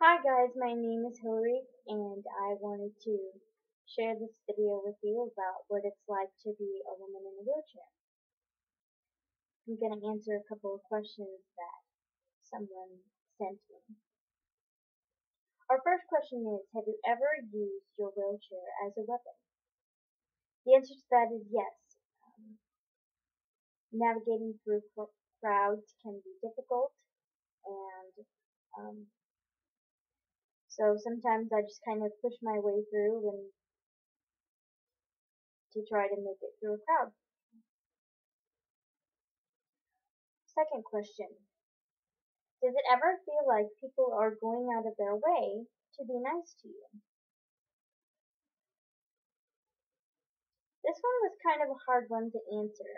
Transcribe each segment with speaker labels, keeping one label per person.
Speaker 1: Hi guys, my name is Hillary and I wanted to share this video with you about what it's like to be a woman in a wheelchair. I'm going to answer a couple of questions that someone sent me. Our first question is, have you ever used your wheelchair as a weapon? The answer to that is yes. Navigating through crowds can be difficult and so sometimes I just kind of push my way through and to try to make it through a crowd. Second question. Does it ever feel like people are going out of their way to be nice to you? This one was kind of a hard one to answer.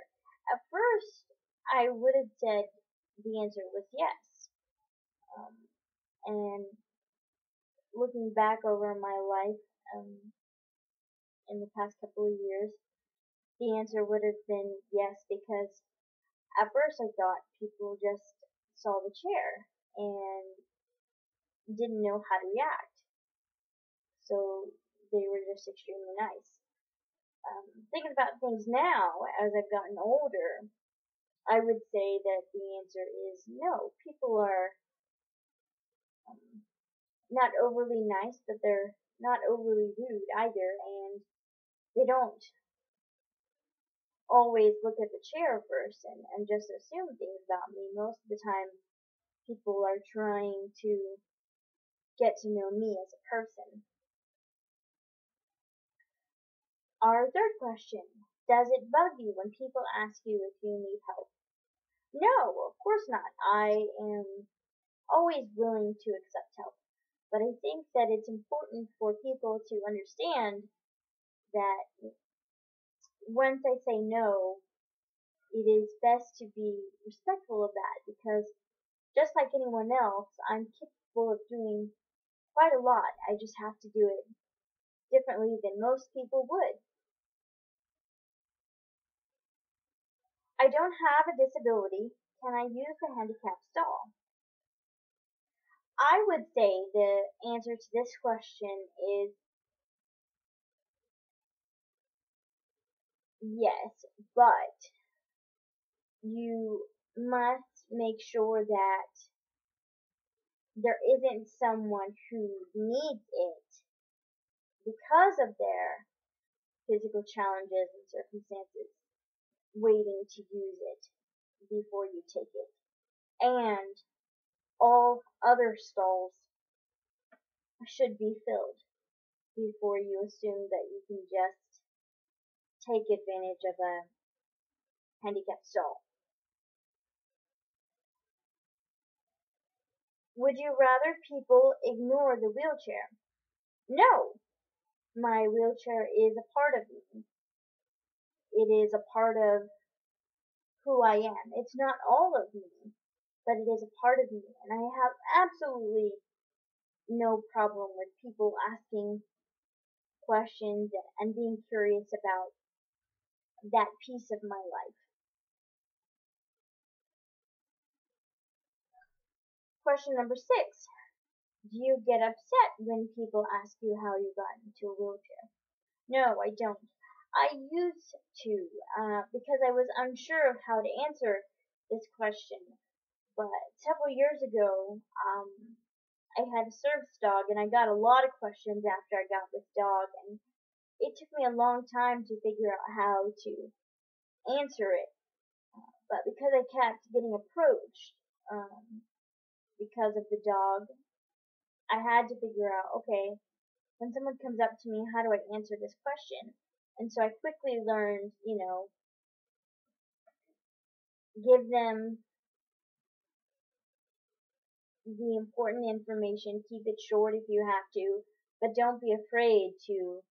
Speaker 1: At first, I would have said the answer was yes. And looking back over my life in the past couple of years, the answer would have been yes because at first I thought people just saw the chair and didn't know how to react. So they were just extremely nice. Thinking about things now, as I've gotten older, I would say that the answer is no. People are not overly nice, but they're not overly rude either, and they don't always look at the chair first and just assume things about me. Most of the time, people are trying to get to know me as a person. Our third question, does it bug you when people ask you if you need help? No, of course not. I am always willing to accept help. But I think that it's important for people to understand that once I say no, it is best to be respectful of that because just like anyone else, I'm capable of doing quite a lot. I just have to do it differently than most people would. I don't have a disability. Can I use the handicap stall? I would say the answer to this question is yes, but you must make sure that there isn't someone who needs it because of their physical challenges and circumstances waiting to use it before you take it. And all other stalls should be filled before you assume that you can just take advantage of a handicapped stall. Would you rather people ignore the wheelchair? No! My wheelchair is a part of me. It is a part of who I am. It's not all of me, but it is a part of me. And I have absolutely no problem with people asking questions and being curious about that piece of my life. Question number 6. Do you get upset when people ask you how you got into a wheelchair? No, I don't. I used to, because I was unsure of how to answer this question. But several years ago, I had a service dog, and I got a lot of questions after I got this dog, and it took me a long time to figure out how to answer it. But because I kept getting approached, because of the dog, I had to figure out, okay, when someone comes up to me, how do I answer this question? And so I quickly learned, give them the important information, keep it short if you have to, but don't be afraid to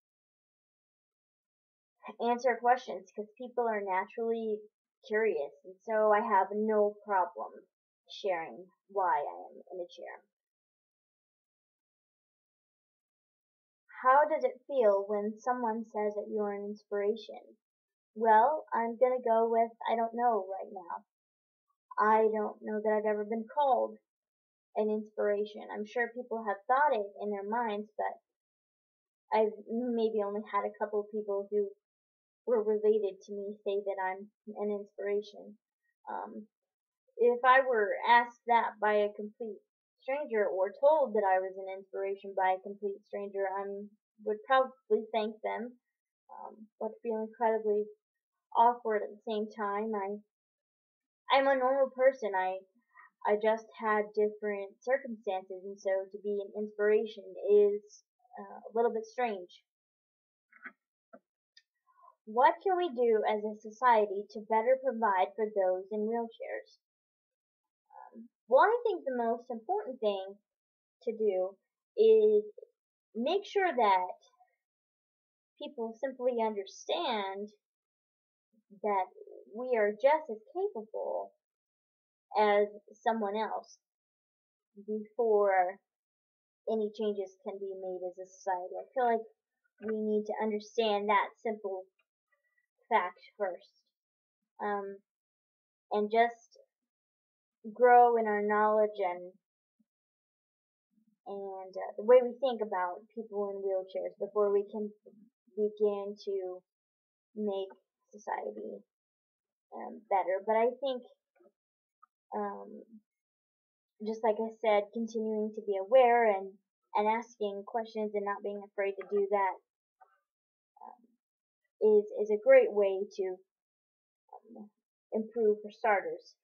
Speaker 1: answer questions because people are naturally curious, and so I have no problem sharing why I am in a chair. How does it feel when someone says that you're an inspiration? Well, I'm gonna go with I don't know right now. I don't know that I've ever been called an inspiration. I'm sure people have thought it in their minds, but I've maybe only had a couple of people who were related to me say that I'm an inspiration. Um, if I were asked that by a complete stranger or told that I was an inspiration by a complete stranger, I would probably thank them, but feel incredibly awkward at the same time. I'm a normal person. I just had different circumstances, and so to be an inspiration is a little bit strange. What can we do as a society to better provide for those in wheelchairs? Well, I think the most important thing to do is make sure that people simply understand that we are just as capable as someone else before any changes can be made as a society. I feel like we need to understand that simple fact first, um, and just grow in our knowledge and the way we think about people in wheelchairs before we can begin to make society better. But I think, um, just like I said, continuing to be aware and asking questions and not being afraid to do that is a great way to improve for starters.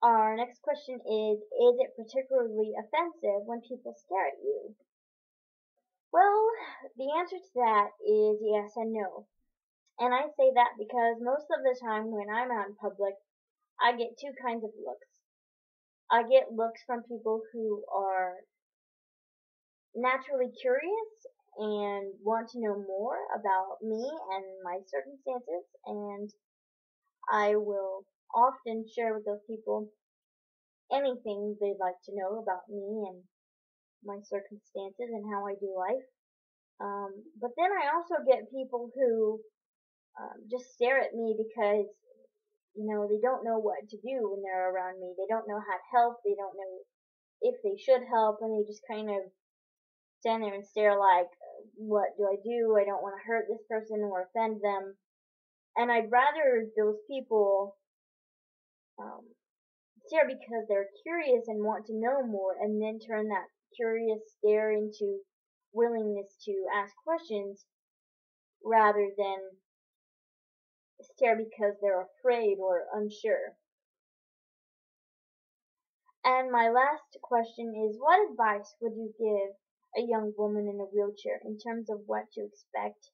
Speaker 1: Our next question is it particularly offensive when people stare at you? Well, the answer to that is yes and no. And I say that because most of the time when I'm out in public, I get two kinds of looks. I get looks from people who are naturally curious and want to know more about me and my circumstances, and I will often share with those people anything they'd like to know about me and my circumstances and how I do life. But then I also get people who just stare at me because they don't know what to do when they're around me. They don't know how to help. They don't know if they should help, and they just kind of stand there and stare like, what do I do? I don't want to hurt this person or offend them. And I'd rather those people um, stare because they're curious and want to know more, and then turn that curious stare into willingness to ask questions rather than stare because they're afraid or unsure. And my last question is, what advice would you give a young woman in a wheelchair in terms of what to expect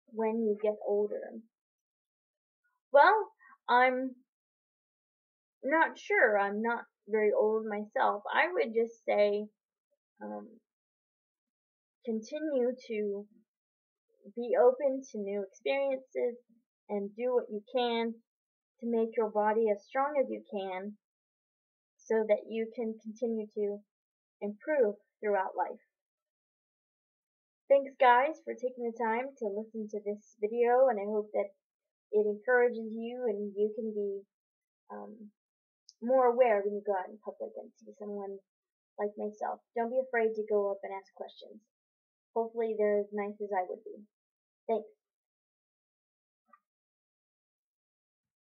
Speaker 1: when you get older? Well, I'm not sure. I'm not very old myself. I would just say, um, continue to be open to new experiences and do what you can to make your body as strong as you can so that you can continue to improve throughout life. Thanks guys for taking the time to listen to this video, and I hope that it encourages you and you can be um, more aware when you go out in public and see someone like myself. Don't be afraid to go up and ask questions. Hopefully they're as nice as I would be. Thanks.